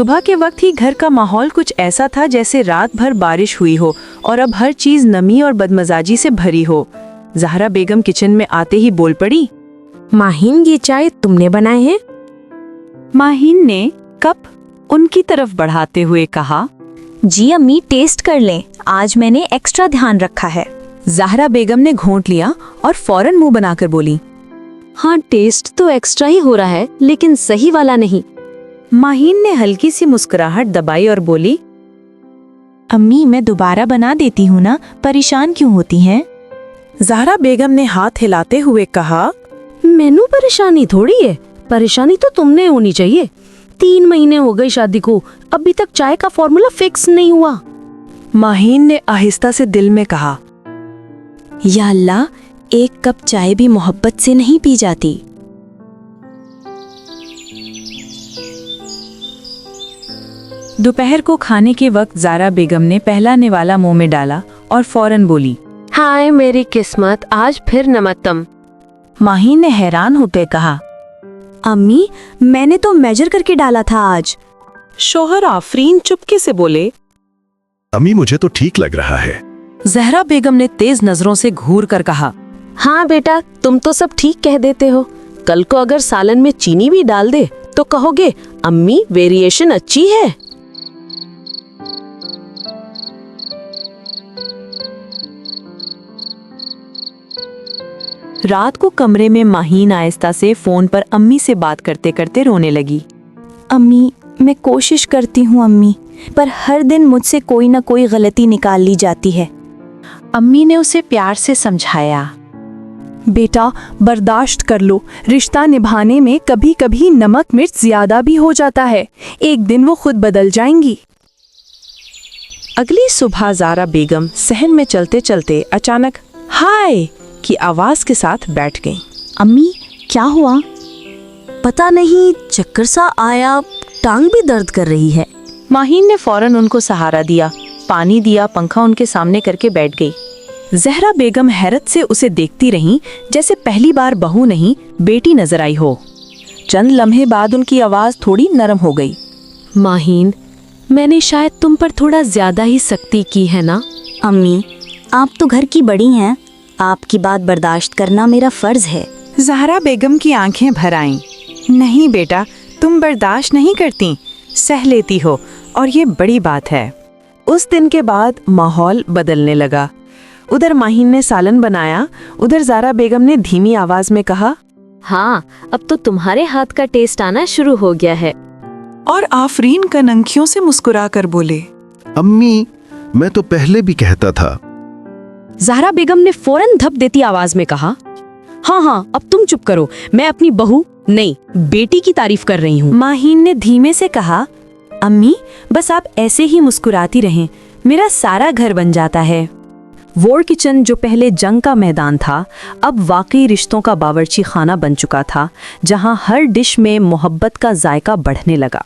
सुबह के वक्त ही घर का माहौल कुछ ऐसा था जैसे रात भर बारिश हुई हो और अब हर चीज नमी और बदमजाजी से भरी हो। ज़हरा बेगम किचन में आते ही बोल पड़ी, माहीन, ये चाय तुमने बनाए हैं? माहीन ने कप उनकी तरफ बढ़ाते हुए कहा, जी अम्मी, टेस्ट कर लें, आज मैंने एक्स्ट्रा ध्यान रखा है। ज़हरा बेगम ने घोंट लिया और फौरन मुंह बनाकर बोली, हाँ, टेस्ट तो एक्स्ट्रा ही हो रहा है, लेकिन सही वाला नहीं। माहीन ने हल्की सी मुस्कुराहट दबाई और बोली, अम्मी, मैं दोबारा बना देती हूँ ना, परेशान क्यों होती हैं? ज़हरा बेगम ने हाथ हिलाते हुए कहा, मैनू परेशानी थोड़ी है, परेशानी तो तुमने होनी चाहिए। 3 महीने हो गए शादी को, अभी तक चाय का फॉर्मूला फिक्स नहीं हुआ। माहीन ने आहिस्ता से दिल में कहा, या अल्लाह, एक कप चाय भी मोहब्बत से नहीं पी जाती। दोपहर को खाने के वक्त ज़हरा बेगम ने पहला निवाला मुंह में डाला और फौरन बोली, हाय मेरी किस्मत, आज फिर नमकतम। माहीन ने हैरान होते कहा, अम्मी, मैंने तो मेजर करके डाला था आज। शोहर आफरीन चुपके से बोले, अम्मी, मुझे तो ठीक लग रहा है। ज़हरा बेगम ने तेज नजरों से घूर कर कहा, हाँ बेटा, तुम तो सब ठीक कह देते हो। कल को अगर सालन में चीनी भी डाल दे तो कहोगे अम्मी वेरिएशन अच्छी है। रात को कमरे में माहीन आहिस्ता से फोन पर अम्मी से बात करते करते रोने लगी। अम्मी, मैं कोशिश करती हूँ अम्मी, पर हर दिन मुझसे कोई ना कोई गलती निकाल ली जाती है। अम्मी ने उसे प्यार से समझाया, बेटा, बर्दाश्त कर लो, रिश्ता निभाने में कभी कभी नमक मिर्च ज्यादा भी हो जाता है, एक दिन वो खुद बदल जाएंगी। अगली सुबह ज़हरा बेगम सहन में चलते चलते अचानक हाय की आवाज के साथ बैठ गईं। अम्मी, क्या हुआ? पता नहीं, चक्कर सा आया, टांग भी दर्द कर रही है। माहीन ने फौरन उनको सहारा दिया, पानी दिया, पंखा उनके सामने करके बैठ गई। ज़हरा बेगम हैरत से उसे देखती रहीं, जैसे पहली बार बहू नहीं बेटी नजर आई हो। चंद लम्हे बाद उनकी आवाज थोड़ी नरम हो गई। माहीन, मैंने शायद तुम पर थोड़ा ज्यादा ही सख्ती की है ना? अम्मी, आप तो घर की बड़ी हैं, आपकी बात बर्दाश्त करना मेरा फर्ज है। ज़हरा बेगम की आंखें भर आईं। नहीं बेटा, तुम बर्दाश्त नहीं करती, सह लेती हो, और ये बड़ी बात है। उस दिन के बाद माहौल बदलने लगा। उधर माहीन ने सालन बनाया, उधर ज़हरा बेगम ने धीमी आवाज में कहा, हाँ, अब तो तुम्हारे हाथ का टेस्ट आना शुरू हो गया है। और आफरीन कनंखियों से मुस्कुरा कर बोले, अम्मी, मैं तो पहले भी कहता था। ज़हरा बेगम ने फौरन धप देती आवाज में कहा, हाँ हाँ, अब तुम चुप करो, मैं अपनी बहू नहीं बेटी की तारीफ कर रही हूँ। माहीन ने धीमे से कहा, अम्मी, बस आप ऐसे ही मुस्कुराती रहें, मेरा सारा घर बन जाता है। वॉर किचन जो पहले जंग का मैदान था, अब वाकई रिश्तों का बावर्ची खाना बन चुका था, जहां हर डिश में मोहब्बत का जायका बढ़ने लगा।